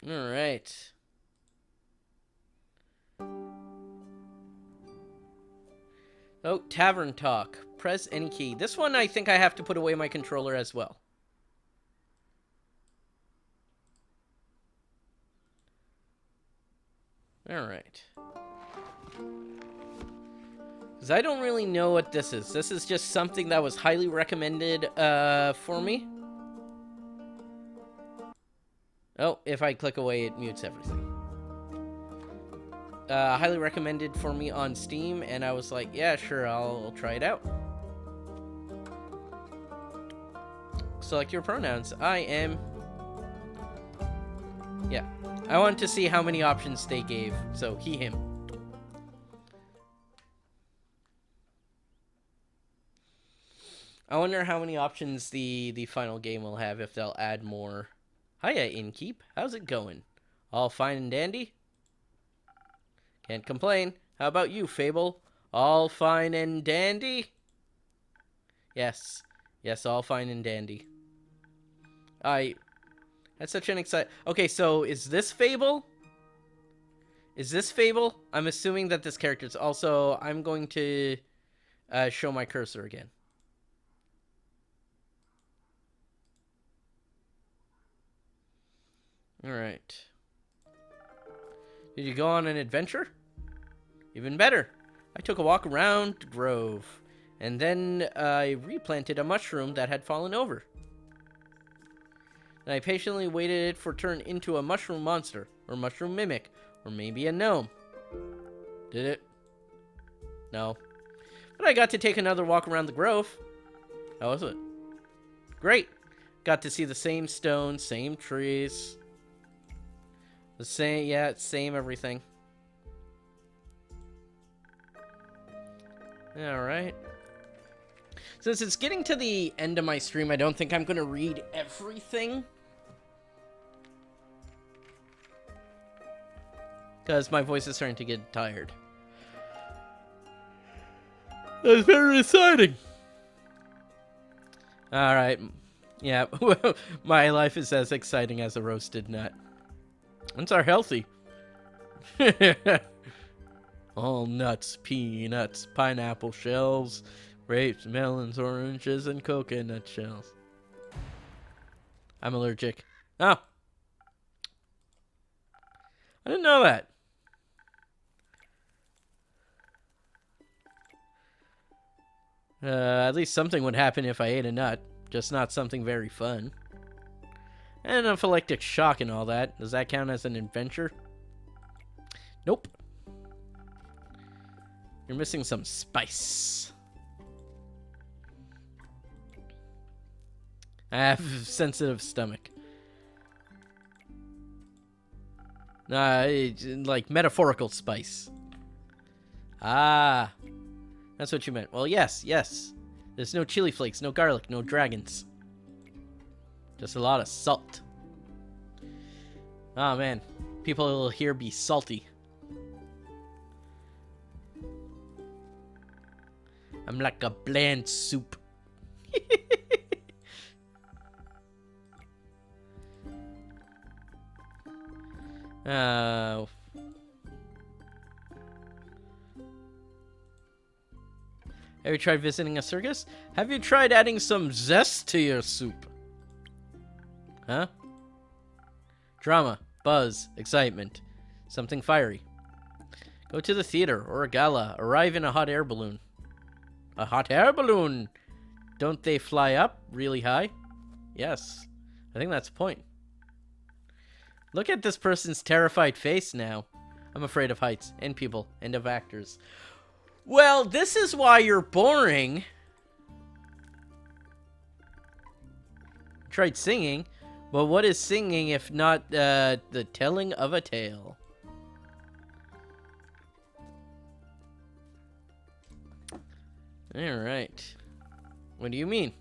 Alright. Oh, Tavern Talk. Press any key. This one I think I have to put away my controller as well. Alright. Because I don't really know what this is. This is just something that was highly recommended for me. Oh, if I click away, it mutes everything. Highly recommended for me on Steam, and I was like, yeah, sure, I'll try it out. Select your pronouns. I am... Yeah. I wanted to see how many options they gave. So, he, him. I wonder how many options the final game will have, if they'll add more. Hiya, Innkeep. How's it going? All fine and dandy? Can't complain. How about you, Fable? All fine and dandy? Yes. Yes, all fine and dandy. That's such an exciting... Okay, so is this Fable? Is this Fable? I'm assuming that this character's also... I'm going to show my cursor again. Alright. Did you go on an adventure? Even better. I took a walk around the grove, and then I replanted a mushroom that had fallen over. And I patiently waited it for turn into a mushroom monster, or mushroom mimic, or maybe a gnome. Did it? No. But I got to take another walk around the grove. How was it? Great. Got to see the same stones, same trees. The same, yeah, same everything. Alright. Since it's getting to the end of my stream, I don't think I'm going to read everything. Because my voice is starting to get tired. That's very exciting. Alright. Yeah, my life is as exciting as a roasted nut. Nuts are healthy. All nuts, peanuts, pineapple shells, grapes, melons, oranges, and coconut shells. I'm allergic. Oh. I didn't know that. At least something would happen if I ate a nut. Just not something very fun. And anaphylactic shock and all that. Does that count as an adventure? Nope. You're missing some spice. I have a sensitive stomach. Like metaphorical spice. Ah. That's what you meant. Well, yes, yes. There's no chili flakes, no garlic, no dragons. Just a lot of salt. Oh, man. People here be salty. I'm like a bland soup. Have you tried visiting a circus? Have you tried adding some zest to your soup? Huh? Drama, buzz, excitement. Something fiery. Go to the theater or a gala. Arrive in a hot air balloon. A hot air balloon! Don't they fly up really high? Yes. I think that's the point. Look at this person's terrified face now. I'm afraid of heights, and people, and of actors. Well, this is why you're boring. Tried singing, but what is singing if not the telling of a tale? Alright. What do you mean?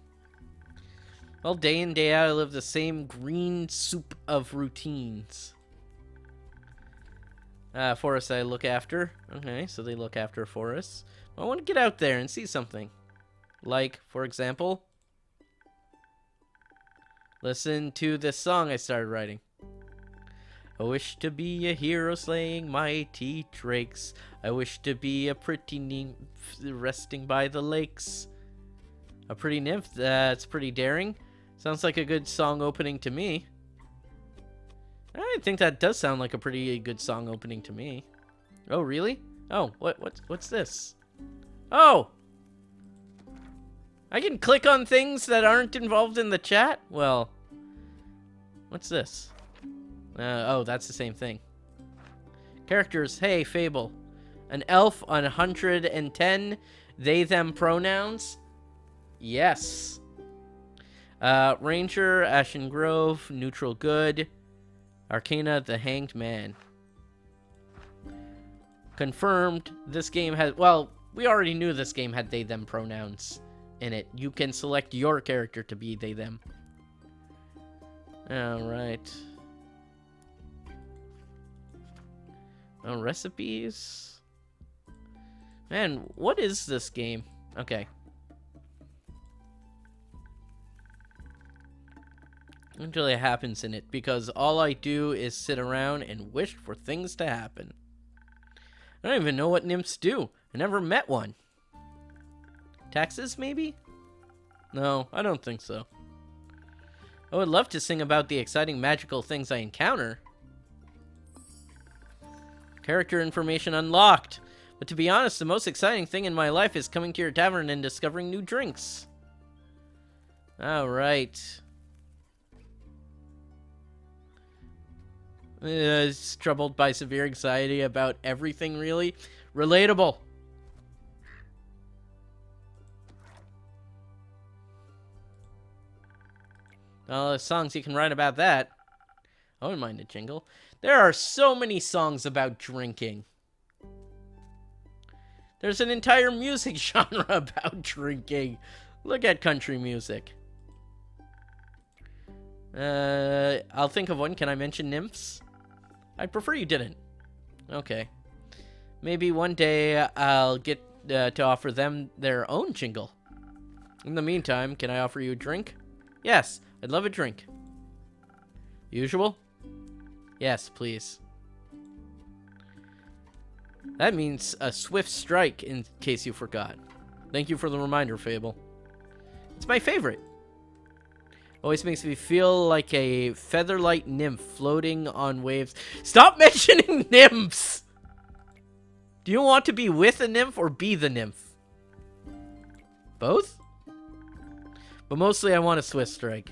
Well, day in, day out, I live the same green soup of routines. Forests I look after. Okay, so they look after forests. I want to get out there and see something. Like, for example, listen to this song I started writing. I wish to be a hero slaying mighty drakes. I wish to be a pretty nymph resting by the lakes. A pretty nymph? That's pretty daring. Sounds like a good song opening to me. I think that does sound like a pretty good song opening to me. Oh, really? Oh, what's this? Oh! I can click on things that aren't involved in the chat? Well, what's this? Oh, that's the same thing. Characters. Hey, Fable. An elf on 110. They, them pronouns. Yes. Ranger, Ashen Grove, Neutral Good. Arcana, the Hanged Man. Confirmed. This game has... Well, we already knew this game had they, them pronouns in it. You can select your character to be they, them. Alright. Oh, recipes. Man, what is this game? Okay. What really happens in it? Because all I do is sit around and wish for things to happen. I don't even know what nymphs do. I never met one. Taxes, maybe? No, I don't think so. I would love to sing about the exciting magical things I encounter. Character information unlocked. But to be honest, the most exciting thing in my life is coming to your tavern and discovering new drinks. Alright. Is troubled by severe anxiety about everything, really? Relatable. Well, there's songs you can write about that. I wouldn't mind a jingle. There are so many songs about drinking. There's an entire music genre about drinking. Look at country music. I'll think of one. Can I mention nymphs? I'd prefer you didn't. Okay. Maybe one day I'll get to offer them their own jingle. In the meantime, can I offer you a drink? Yes, I'd love a drink. Usual? Yes, please. That means a swift strike, in case you forgot. Thank you for the reminder, Fable. It's my favorite. Always makes me feel like a featherlight nymph floating on waves. Stop mentioning nymphs! Do you want to be with a nymph or be the nymph? Both? But mostly I want a swift strike.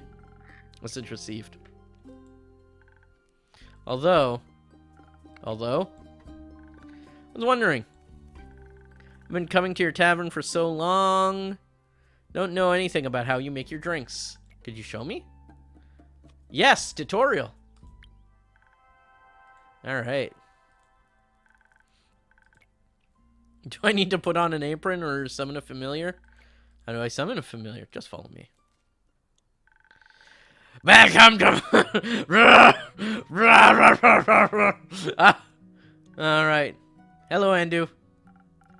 Message received. Although, I was wondering. I've been coming to your tavern for so long. Don't know anything about how you make your drinks. Could you show me? Yes, tutorial. Alright. Do I need to put on an apron or summon a familiar? How do I summon a familiar? Just follow me. Welcome to... Alright. Hello, Andu.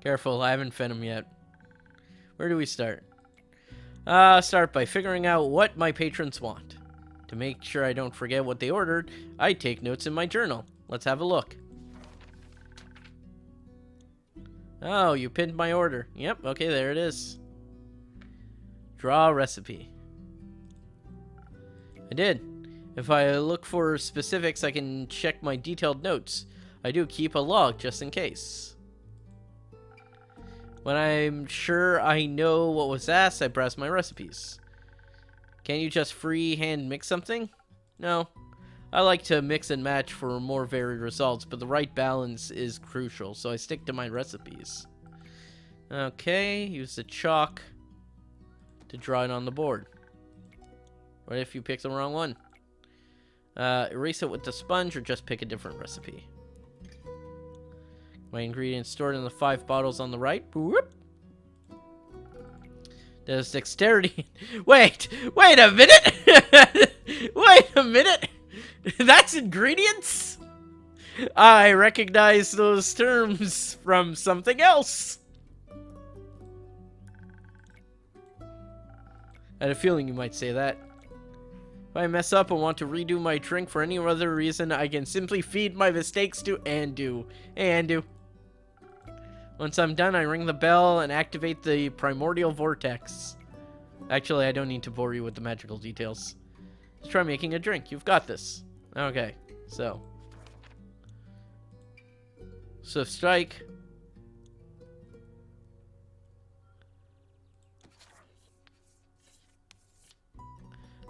Careful, I haven't fed him yet. Where do we start? Start by figuring out what my patrons want. To make sure I don't forget what they ordered, I take notes in my journal. Let's have a look. Oh, you pinned my order. Yep, okay, there it is. Draw recipe. I did. If I look for specifics, I can check my detailed notes. I do keep a log just in case. When I'm sure I know what was asked, I browse my recipes. Can't you just freehand mix something? No. I like to mix and match for more varied results, but the right balance is crucial, so I stick to my recipes. Okay, use the chalk to draw it on the board. What if you pick the wrong one? Erase it with the sponge or just pick a different recipe. My ingredients stored in the 5 bottles on the right. Whoop. There's dexterity. Wait a minute. Wait a minute. That's ingredients? I recognize those terms from something else. I had a feeling you might say that. If I mess up and want to redo my drink for any other reason, I can simply feed my mistakes to Andu. Hey, Andu. Once I'm done, I ring the bell and activate the primordial vortex. Actually, I don't need to bore you with the magical details. Let's try making a drink. You've got this. Okay, so. Swift Strike.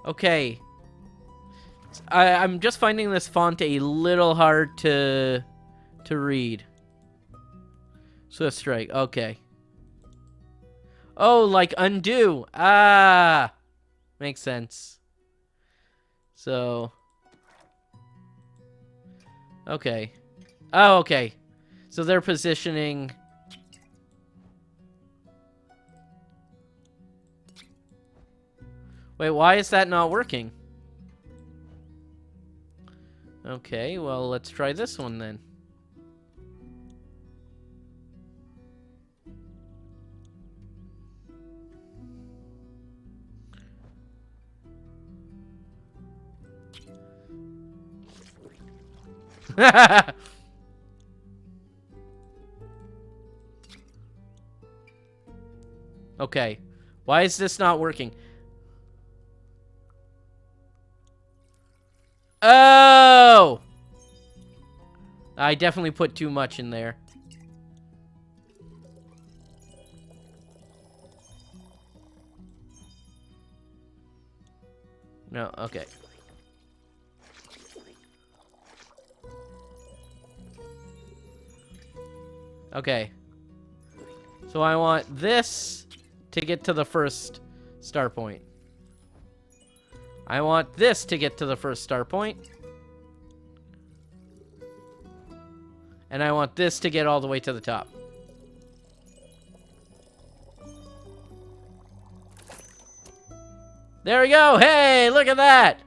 Okay. I'm just finding this font a little hard to read. Swift Strike, okay. Oh, like undo. Ah! Makes sense. So. Okay. Oh, okay. So they're positioning. Wait, why is that not working? Okay, well, let's try this one then. Okay. Why is this not working? Oh! I definitely put too much in there. No, okay. Okay. So I want this to get to the first star point. I want this to get to the first star point. And I want this to get all the way to the top. There we go! Hey, look at that!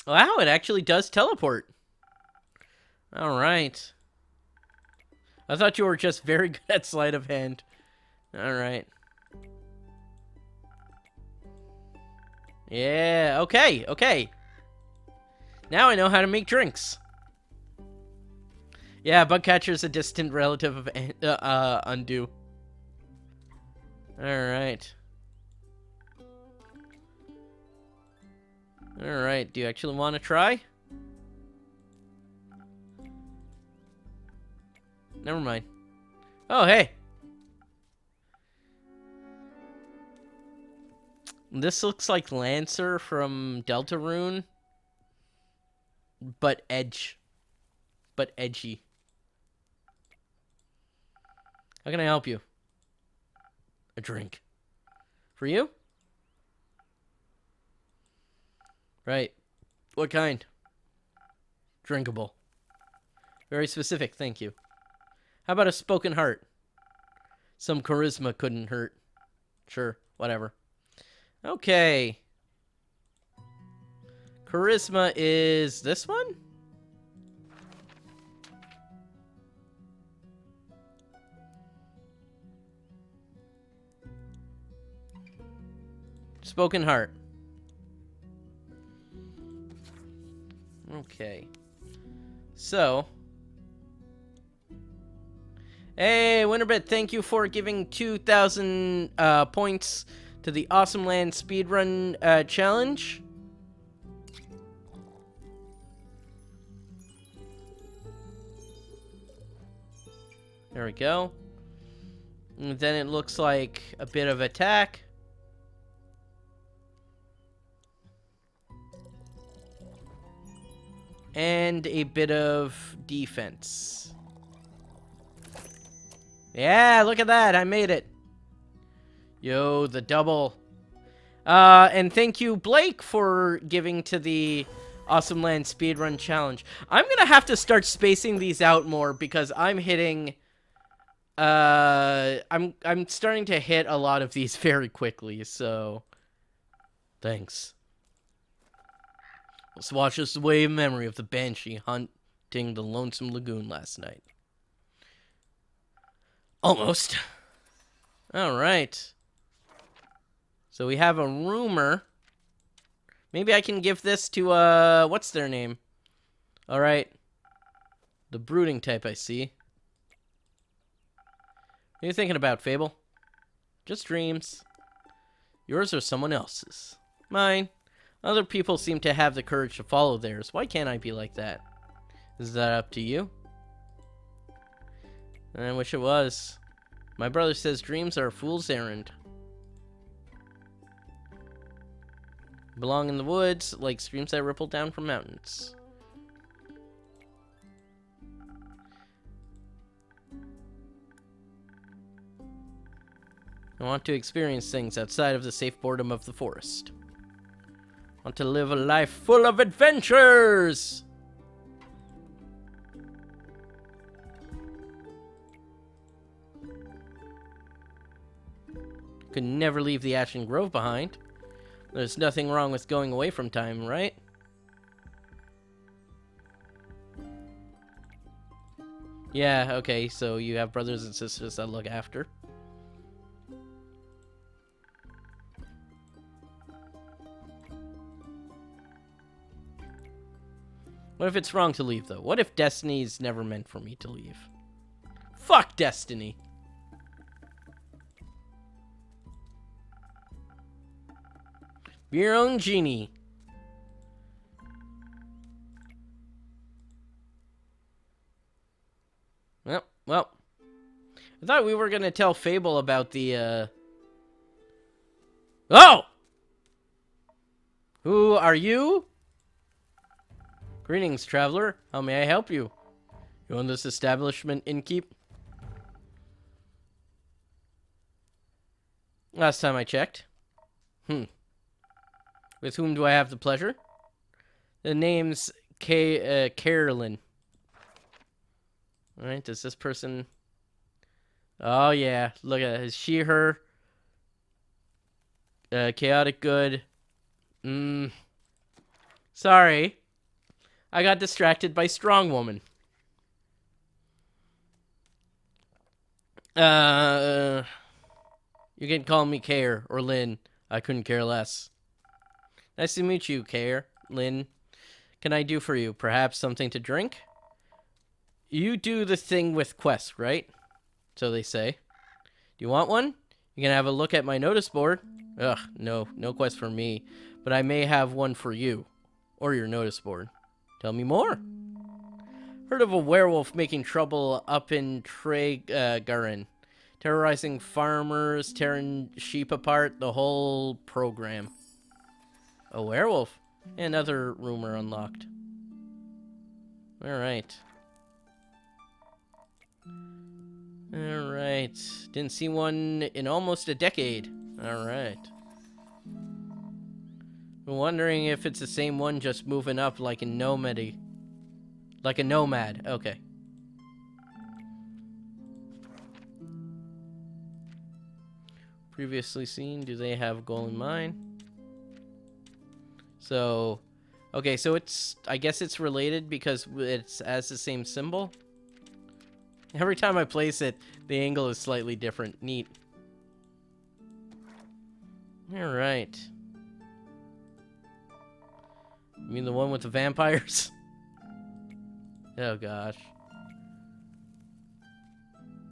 Wow, it actually does teleport. Alright. I thought you were just very good at sleight of hand. Alright. Yeah, okay, okay. Now I know how to make drinks. Yeah, Bugcatcher's a distant relative of Undo. Alright. Alright, do you actually want to try? Never mind. Oh, hey. This looks like Lancer from Deltarune. But edgy. How can I help you? A drink. For you? Right. What kind? Drinkable. Very specific, thank you. How about a spoken heart? Some charisma couldn't hurt. Sure, whatever. Okay. Charisma is this one? Spoken heart. Okay. So. Hey, Winterbit, thank you for giving 2,000 points to the Awesome Land Speedrun Challenge. There we go. And then it looks like a bit of attack. And a bit of defense. Yeah, look at that. I made it. Yo, the double. And thank you, Blake, for giving to the Awesome Land Speedrun Challenge. I'm going to have to start spacing these out more because I'm hitting... I'm starting to hit a lot of these very quickly, so... Thanks. Let's watch this wave of memory of the Banshee hunting the Lonesome Lagoon last night. Almost. Alright. So we have a rumor. Maybe I can give this to, what's their name? Alright. The brooding type, I see. What are you thinking about, Fable? Just dreams. Yours or someone else's? Mine. Other people seem to have the courage to follow theirs. Why can't I be like that? Is that up to you? I wish it was. My brother says dreams are a fool's errand. Belong in the woods, like streams that ripple down from mountains. I want to experience things outside of the safe boredom of the forest. I want to live a life full of adventures! Could never leave the Ashen Grove behind. There's nothing wrong with going away from time, right? Yeah, okay, so you have brothers and sisters that look after. What if it's wrong to leave, though? What if destiny's never meant for me to leave? Fuck destiny! Be your own genie. Well. I thought we were gonna tell Fable about the, Oh! Who are you? Greetings, traveler. How may I help you? You own this establishment in keep? Last time I checked. With whom do I have the pleasure? The name's Carolyn. Alright, does this person... Oh, yeah. Look at it. Is she, her? Chaotic good. Sorry. I got distracted by strong woman. You can call me Care or Lynn. I couldn't care less. Nice to meet you, Care. Lynn. Can I do for you? Perhaps something to drink? You do the thing with quests, right? So they say. Do you want one? You can have a look at my notice board. Ugh, no quest for me. But I may have one for you. Or your notice board. Tell me more. Heard of a werewolf making trouble up in Tregarin. Terrorizing farmers, tearing sheep apart, the whole program. A werewolf. Another rumor unlocked. Alright. Alright. Didn't see one in almost a decade. Alright. I'm wondering if it's the same one just moving up like a nomad. Like a nomad. Okay. Previously seen. Do they have a goal in mind? So, okay, so it's, I guess it's related because it's as the same symbol. Every time I place it, the angle is slightly different. Neat. Alright. You mean the one with the vampires? Oh gosh.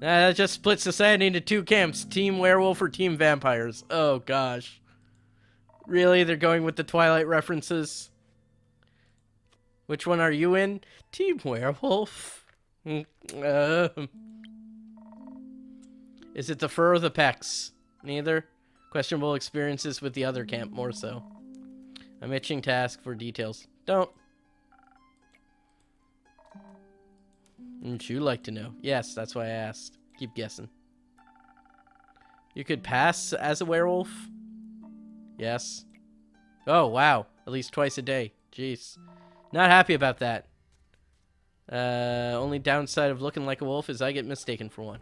That just splits society into two camps. Team werewolf or team vampires. Oh gosh. Really? They're going with the Twilight references? Which one are you in? Team werewolf. Is it the fur or the pecs? Neither. Questionable experiences with the other camp, more so. I'm itching to ask for details. Don't. Wouldn't you like to know? Yes, that's why I asked. Keep guessing. You could pass as a werewolf? Yes. Oh, wow. At least twice a day. Jeez. Not happy about that. Only downside of looking like a wolf is I get mistaken for one.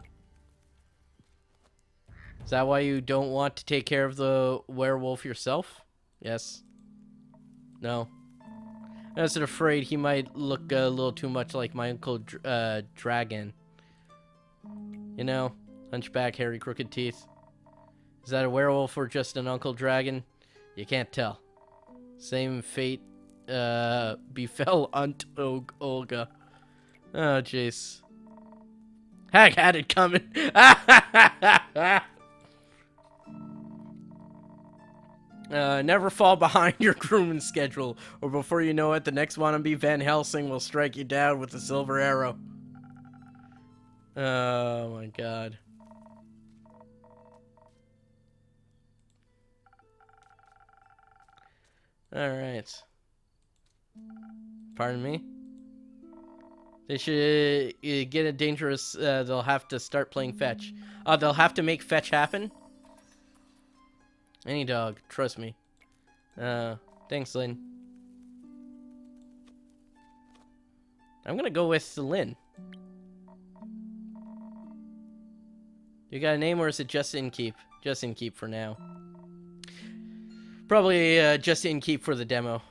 Is that why you don't want to take care of the werewolf yourself? Yes. No. I was afraid he might look a little too much like my Uncle Dragon. You know, hunchback, hairy, crooked teeth. Is that a werewolf or just an Uncle Dragon? You can't tell. Same fate befell Aunt Olga. Oh, jeez. Hag had it coming. Never fall behind your grooming schedule, or before you know it, the next wannabe Van Helsing will strike you down with a silver arrow. Oh my god. Alright. Pardon me? They should get a dangerous, they'll have to start playing fetch. They'll have to make fetch happen? Any dog, trust me. Thanks, Lynn. I'm gonna go with Lynn. You got a name, or is it just in keep? Just in keep for now. Probably just in keep for the demo.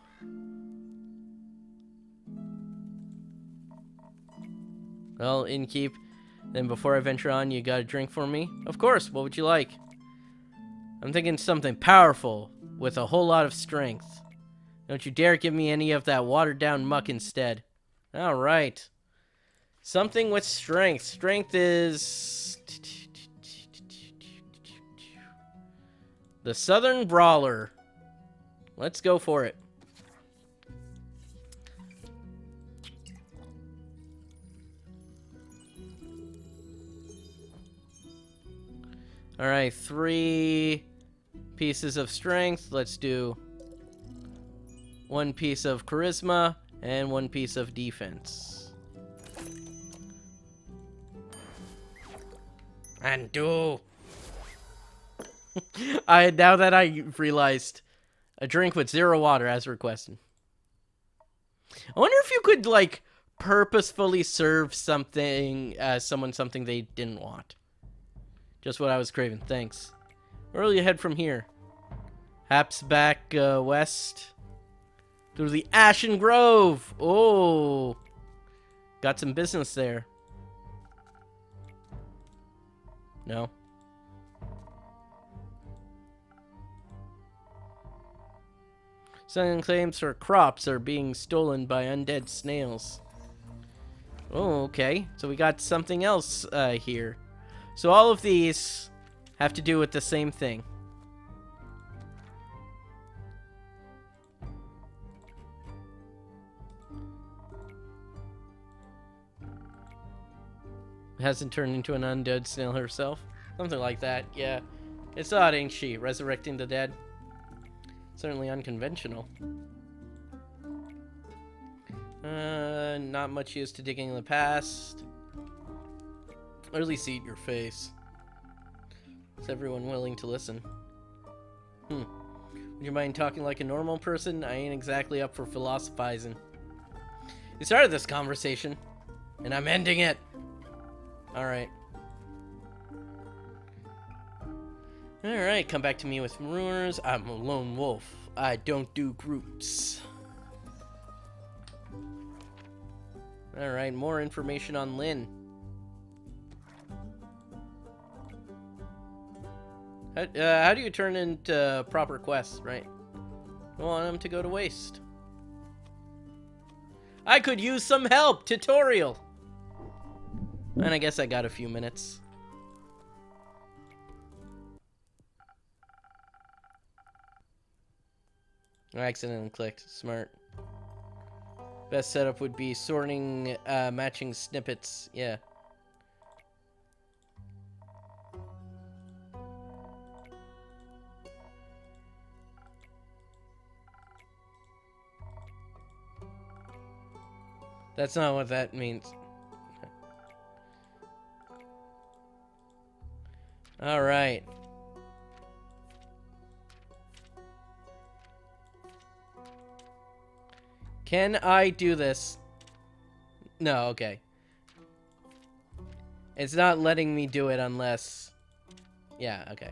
Well, in keep. Then before I venture on, you got a drink for me? Of course, what would you like? I'm thinking something powerful, with a whole lot of strength. Don't you dare give me any of that watered-down muck instead. Alright. Something with strength. Strength is... the Southern Brawler. Let's go for it. Alright, 3 pieces of strength. Let's do 1 piece of charisma and 1 piece of defense. And do. Now that I realized, a drink with 0 water as requested. I wonder if you could, like, purposefully serve something, someone something they didn't want. Just what I was craving, thanks. Where will you head from here? Haps back west. Through the Ashen Grove! Oh! Got some business there. No? Some claims her crops are being stolen by undead snails. Oh, okay. So we got something else here. So all of these have to do with the same thing. Hasn't turned into an undead snail herself. Something like that, yeah. It's odd, ain't she? Resurrecting the dead. Certainly unconventional. Not much use to digging in the past. Or at least eat your face. Is everyone willing to listen? Would you mind talking like a normal person? I ain't exactly up for philosophizing. You started this conversation, and I'm ending it. Alright. Alright, come back to me with rumors. I'm a lone wolf. I don't do groups. Alright, more information on Lynn. How do you turn into proper quests, right? I want them to go to waste. I could use some help! Tutorial! And I guess I got a few minutes. I accidentally clicked. Smart. Best setup would be sorting matching snippets. Yeah. That's not what that means. All right. Can I do this? No, okay. It's not letting me do it unless... Yeah, okay.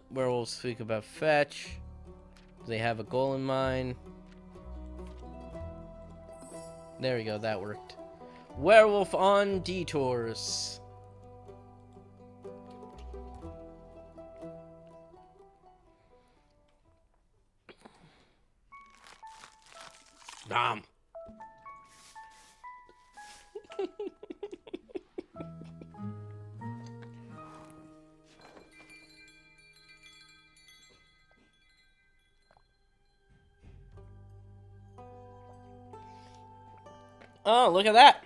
Werewolves speak about fetch. Do they have a goal in mind? There we go, that worked. Werewolf on detours. Nom. Oh, look at that.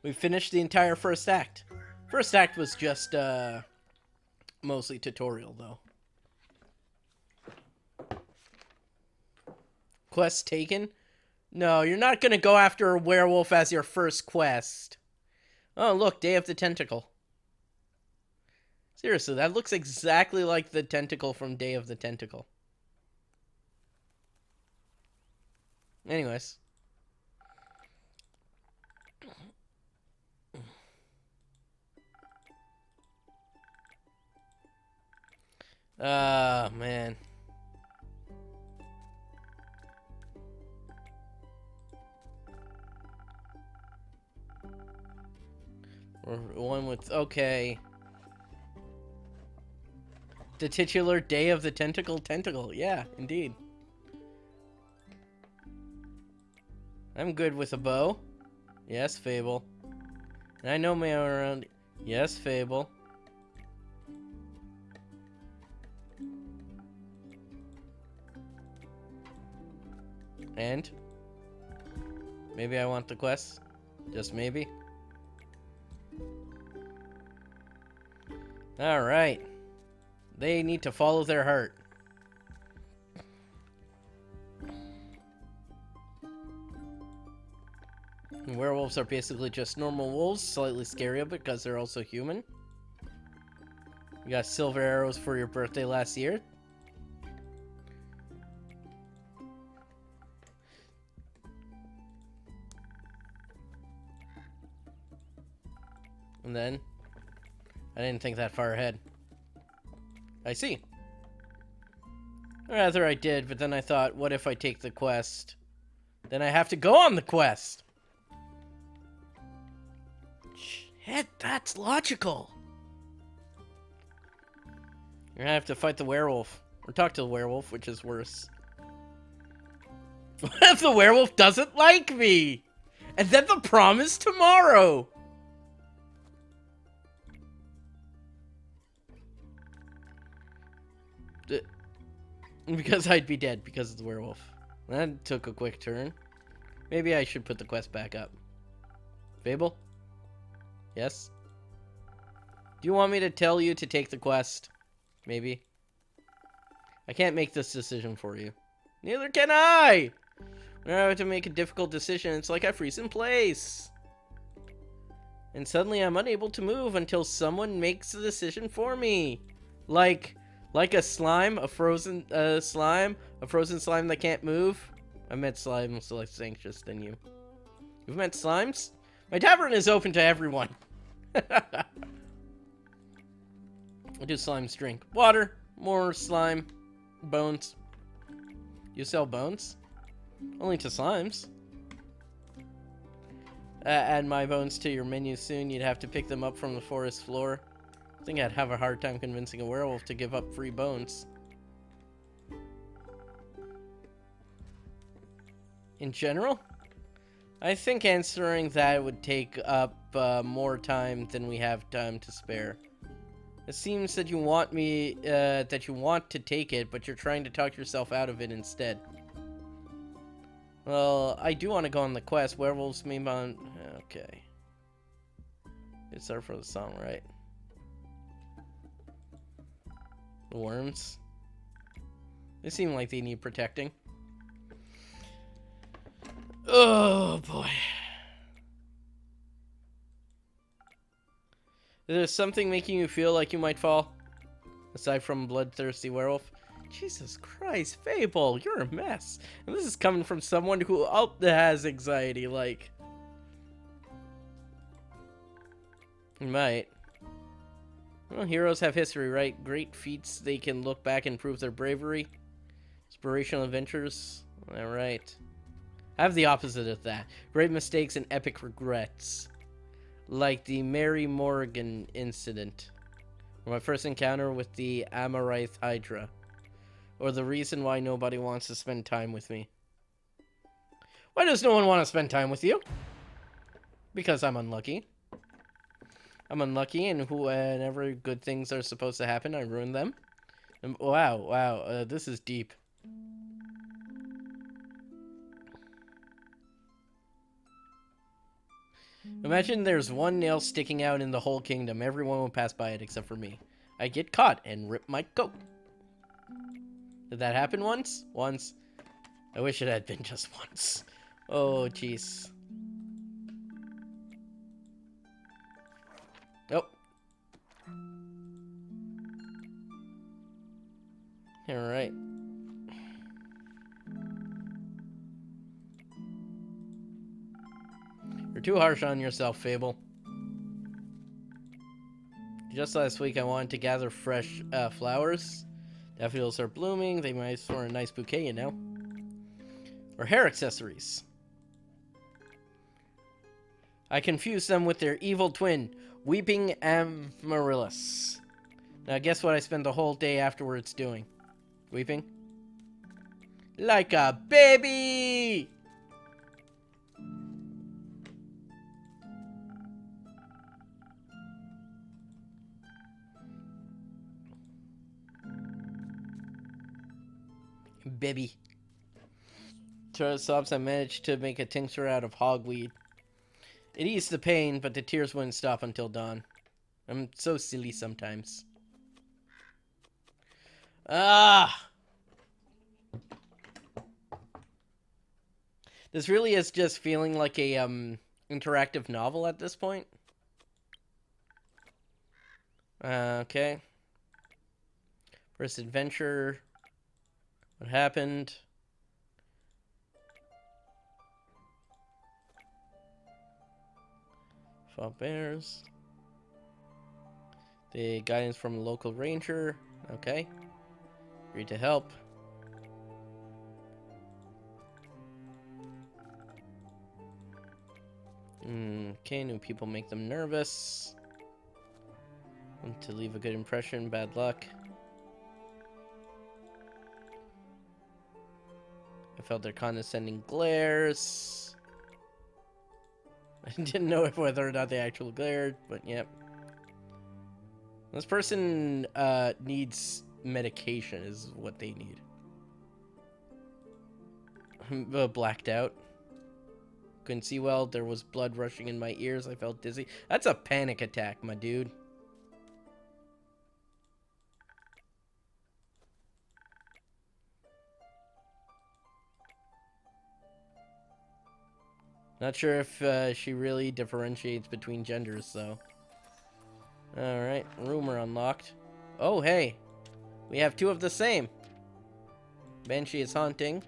We finished the entire first act. First act was just, mostly tutorial, though. Quest taken? No, you're not gonna go after a werewolf as your first quest. Oh, look, Day of the Tentacle. Seriously, that looks exactly like the tentacle from Day of the Tentacle. Anyways. Man. Or one with, okay. The titular Day of the Tentacle. Yeah, indeed. I'm good with a bow. Yes, Fable. And I know my way around. Yes, Fable. And? Maybe I want the quest. Just maybe. Alright. They need to follow their heart. And werewolves are basically just normal wolves, slightly scarier because they're also human. You got silver arrows for your birthday last year. And then, I didn't think that far ahead. I see. Or rather, I did, but then I thought, what if I take the quest? Then I have to go on the quest! Shit, that's logical! You're gonna have to fight the werewolf. Or talk to the werewolf, which is worse. What if the werewolf doesn't like me? And then the prom is tomorrow! Because I'd be dead because of the werewolf. That took a quick turn. Maybe I should put the quest back up. Fable? Yes? Do you want me to tell you to take the quest? Maybe. I can't make this decision for you. Neither can I! When I have to make a difficult decision, it's like I freeze in place. And suddenly I'm unable to move until someone makes the decision for me. Like a slime, a frozen slime that can't move. I meant slimes less anxious than you. You've met slimes? My tavern is open to everyone. I do slimes drink water, more slime, bones. You sell bones? Only to slimes. Add my bones to your menu soon. You'd have to pick them up from the forest floor. I think I'd have a hard time convincing a werewolf to give up free bones. In general? I think answering that would take up more time than we have time to spare. It seems that you want me, that you want to take it, but you're trying to talk yourself out of it instead. Well, I do want to go on the quest. Werewolves mean on... Okay. It's there for the song, right? The worms. They seem like they need protecting. Oh, boy. Is there something making you feel like you might fall? Aside from bloodthirsty werewolf? Jesus Christ, Fable, you're a mess. And this is coming from someone who has anxiety, like... You might. Well, heroes have history, right? Great feats, they can look back and prove their bravery. Inspirational adventures. Alright. I have the opposite of that. Great mistakes and epic regrets. Like the Mary Morgan incident. Or my first encounter with the Amaranth Hydra. Or the reason why nobody wants to spend time with me. Why does no one want to spend time with you? Because I'm unlucky. I'm unlucky, and whenever good things are supposed to happen, I ruin them. And, wow, this is deep. Imagine there's one nail sticking out in the whole kingdom. Everyone will pass by it except for me. I get caught and rip my coat. Did that happen once? Once. I wish it had been just once. Oh, jeez. Nope. Alright. You're too harsh on yourself, Fable. Just last week I wanted to gather fresh flowers. Daffodils are blooming. They might for a nice bouquet, you know. Or hair accessories. I confused them with their evil twin, Weeping Amaryllis. Now guess what I spent the whole day afterwards doing? Weeping? Like a baby! Baby. To sobs, I managed to make a tincture out of hogweed. It eased the pain, but the tears wouldn't stop until dawn. I'm so silly sometimes. Ah! This really is just feeling like a interactive novel at this point. Okay. First adventure. What happened? Fall bears. The guidance from a local ranger. Okay. Agreed to help. Okay, new people make them nervous. Want to leave a good impression, bad luck. I felt their condescending glares. I didn't know whether or not they actually glared, but yep. This person needs medication, is what they need. Blacked out. Couldn't see well. There was blood rushing in my ears. I felt dizzy. That's a panic attack, my dude. Not sure if she really differentiates between genders, though. Alright, rumor unlocked. Oh, hey. We have two of the same. Banshee is haunting.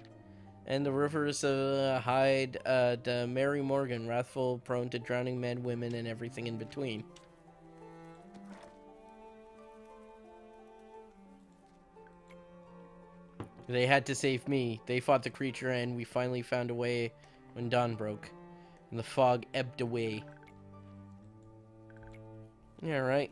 And the rivers hide the Mary Morgan, wrathful, prone to drowning men, women, and everything in between. They had to save me. They fought the creature, and we finally found a way when dawn broke. And the fog ebbed away. Yeah, right.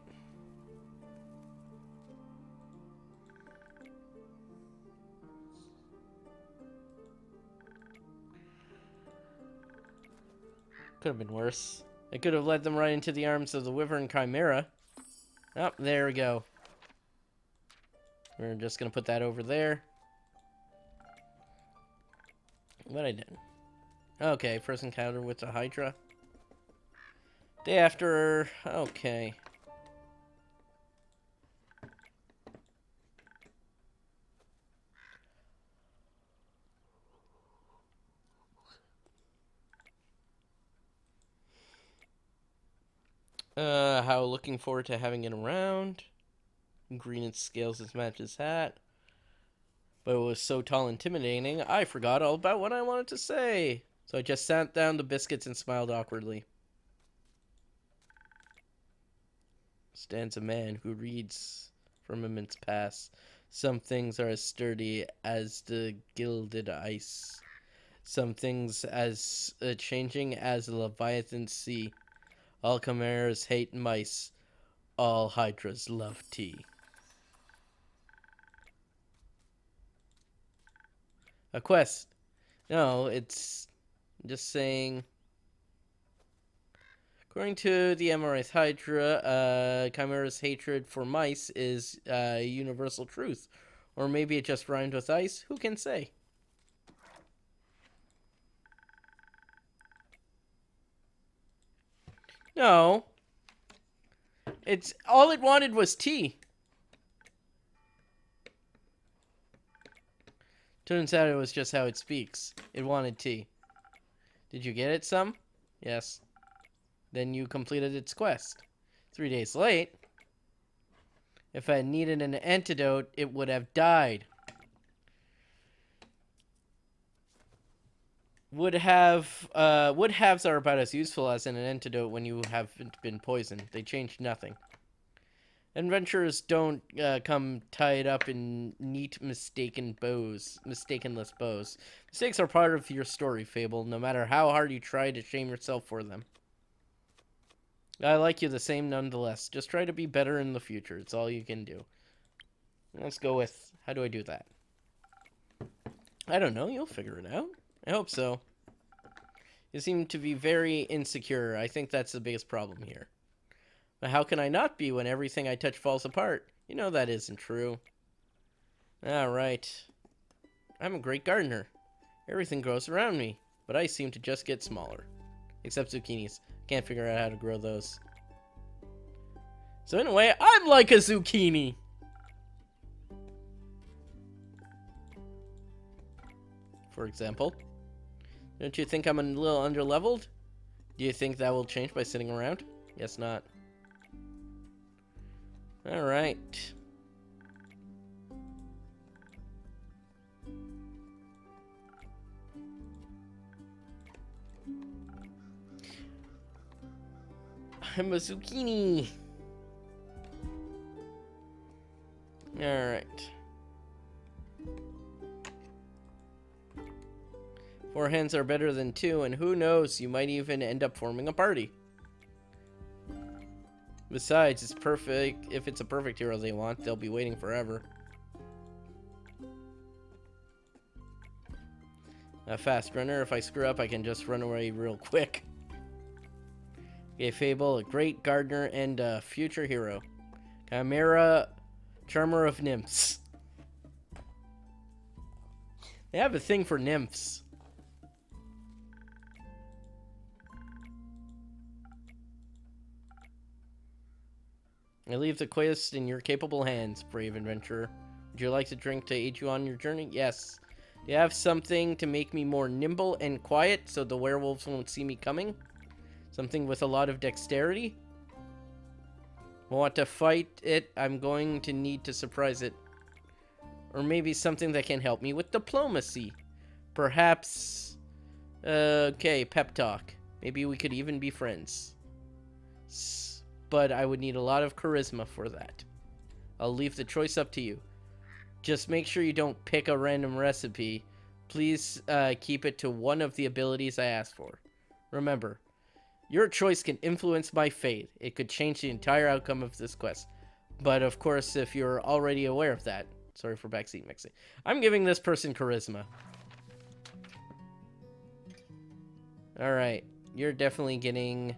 Could have been worse. It could have led them right into the arms of the Wyvern Chimera. Oh, there we go. We're just gonna put that over there. What I did. Okay, first encounter with the Hydra. Day after. Okay. How looking forward to having it around. Green and scales his match's hat. But it was so tall and intimidating, I forgot all about what I wanted to say. So I just sat down the biscuits and smiled awkwardly. Stands a man who reads firmament's past. Some things are as sturdy as the gilded ice. Some things as changing as the Leviathan sea. All chimeras hate mice. All hydras love tea. A quest. No, it's I'm just saying. According to the MRI's Hydra, Chimera's hatred for mice is a universal truth. Or maybe it just rhymed with ice. Who can say? No. It's all it wanted was tea. Turns out it was just how it speaks. It wanted tea. Did you get it some? Yes. Then you completed its quest. 3 days late. If I needed an antidote, it would have died. Would halves are about as useful as an antidote when you haven't been poisoned. They change nothing. Adventurers don't come tied up in neat mistakenless bows. Mistakes are part of your story, Fable, no matter how hard you try to shame yourself for them. I like you the same nonetheless. Just try to be better in the future. It's all you can do. Let's go with, how do I do that? I don't know. You'll figure it out. I hope so. You seem to be very insecure. I think that's the biggest problem here. But how can I not be when everything I touch falls apart? You know that isn't true. Alright. I'm a great gardener. Everything grows around me, but I seem to just get smaller. Except zucchinis. Can't figure out how to grow those. So in a way, I'm like a zucchini! For example. Don't you think I'm a little underleveled? Do you think that will change by sitting around? Guess not. Alright. I'm a zucchini! Alright. 4 hands are better than 2, and who knows, you might even end up forming a party. Besides, it's perfect. If it's a perfect hero they want, they'll be waiting forever. A fast runner. If I screw up, I can just run away real quick. Okay, Fable, a great gardener and a future hero. Chimera, charmer of nymphs. They have a thing for nymphs. I leave the quest in your capable hands, brave adventurer. Would you like a drink to aid you on your journey? Yes. Do you have something to make me more nimble and quiet so the werewolves won't see me coming? Something with a lot of dexterity? Want to fight it? I'm going to need to surprise it. Or maybe something that can help me with diplomacy. Perhaps... okay, pep talk. Maybe we could even be friends. But I would need a lot of charisma for that. I'll leave the choice up to you. Just make sure you don't pick a random recipe. Please keep it to one of the abilities I asked for. Remember, your choice can influence my fate. It could change the entire outcome of this quest. But of course, if you're already aware of that... Sorry for backseat mixing. I'm giving this person charisma. Alright. You're definitely getting...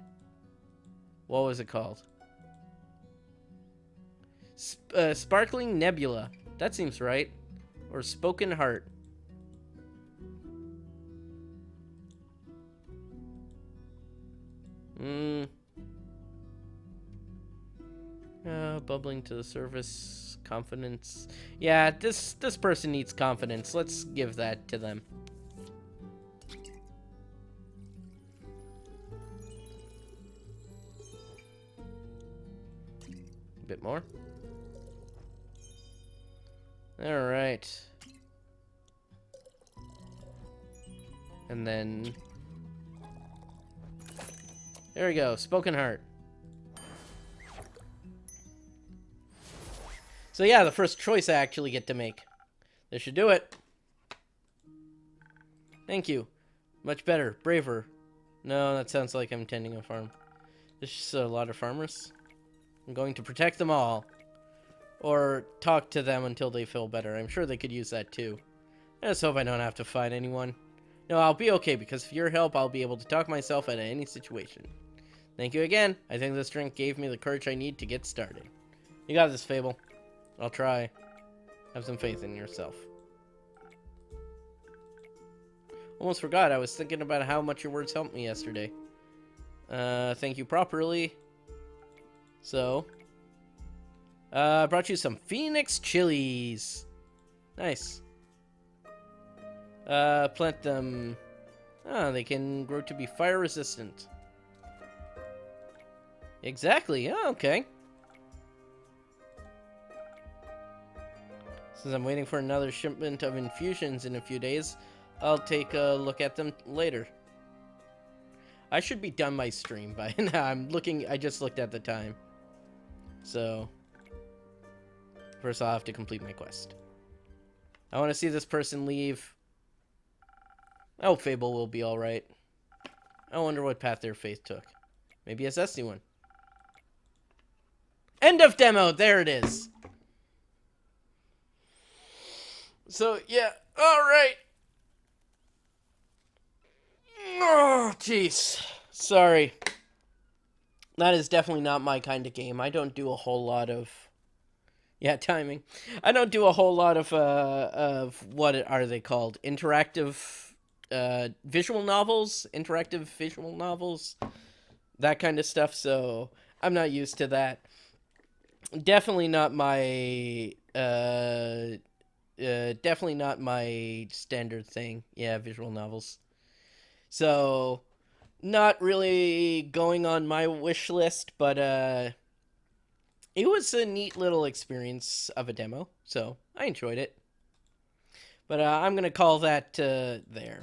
What was it called? Sparkling Nebula. That seems right. Or Spoken Heart. Bubbling to the surface. Confidence. Yeah, this person needs confidence. Let's give that to them. A bit more. Alright. And then... There we go, Spoken Heart. So yeah, the first choice I actually get to make. This should do it. Thank you. Much better. Braver. No, that sounds like I'm tending a farm. There's just a lot of farmers. I'm going to protect them all. Or talk to them until they feel better. I'm sure they could use that too. I just hope I don't have to fight anyone. No, I'll be okay because of your help, I'll be able to talk myself out of any situation. Thank you again. I think this drink gave me the courage I need to get started. You got this, Fable. I'll try. Have some faith in yourself. Almost forgot, I was thinking about how much your words helped me yesterday. Thank you properly. So, I brought you some Phoenix chilies. Nice. Plant them. Ah, they can grow to be fire resistant. Exactly. Oh, okay. Since I'm waiting for another shipment of infusions in a few days, I'll take a look at them later. I should be done my stream by now. I just looked at the time. So, first I'll have to complete my quest. I want to see this person leave. I hope Fable will be alright. I wonder what path their faith took. Maybe a zesty one. End of demo! There it is! So, yeah. Alright! Oh, jeez. Sorry. That is definitely not my kind of game. I don't do a whole lot of... Yeah, timing. I don't do a whole lot of what are they called? Interactive visual novels? Interactive visual novels? That kind of stuff, so I'm not used to that. Definitely not my... definitely not my standard thing. Yeah, visual novels. So, not really going on my wish list, but it was a neat little experience of a demo, so I enjoyed it. But I'm going to call that there.